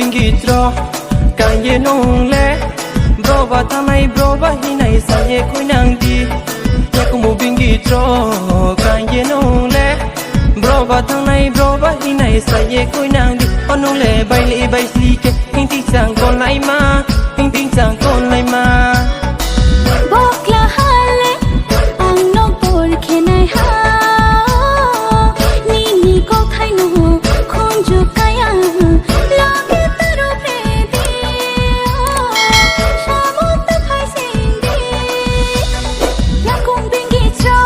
bingi tro kan ye nong le bro ba thamai bro ba hi nai sa ye khoi nang di ya ko mo bingi tro kan ye nong le bro ba thamai bro ba hi nai sa ye khoi nang di onong le bai le bai sli ke hin ti sang kon lai ma hin ti sang kon lai ma bokla hale ang no por khenai ha ni ni ko thai no khon ju kaya lage taro pre di shamot phai sing di ya kong bingi cho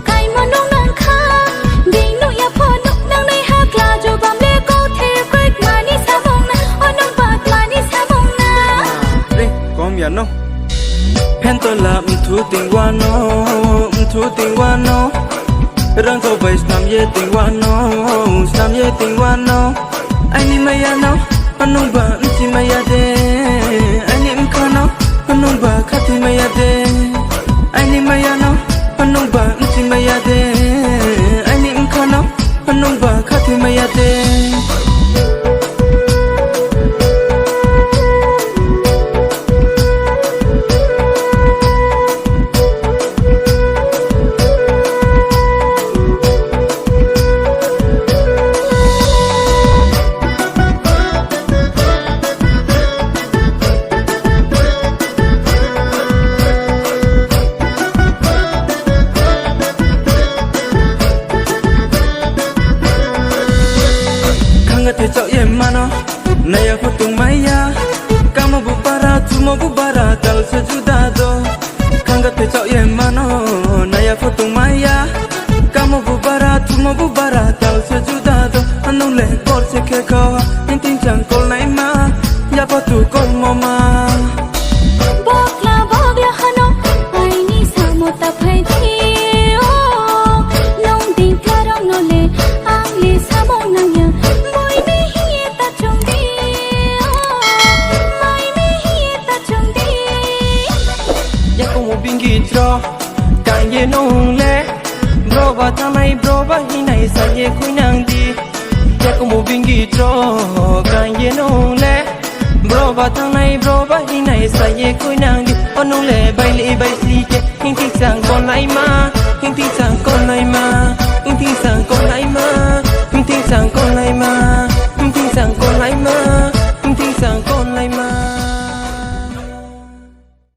kai manong nang kha ding no ya pho nok nang nei ha kla jo bam le ko the quick mani sa bong na onong bat mani sa bong na re kom ya no pen to la thu ting wa no thu ting wa no rang ko bai sam ye ting wa no sam ye ting wa no ai ni ma ya no anong ba chi ma ya de ai ni m kha no anong ba kha ti ma ya de ai ni ma ya no anong ba chi ma ya de ai ni m kha no anong ba kha ti ma ya de te chao ye mano naya ko tung maya kama bu para tumo bu bara tal se juda do kanga te chao ye mano naya ko tung maya kama bu bara tumo bu bara tal se juda do anong le kor se ke ko tin tin chang kol nai ma ya pa tu kol mo ma bokla hano ai ni samo ta phai thi o long ding ka rong no le ang le samo nang ya moi me hi ta chung di o mai me hi ta chung di ya ko mo bingi tro kan ye nong le bro ba thamai bro ba hi nai sa ye khoi nang di ya ko mo bingi tro kan ye nong le bro ba thamai bro ba hi nai sa ye khoi nang di onong le bai le bai sli ke hin ti sang kon lai ma hin ti sang kon lai ma hin ti sang kon lai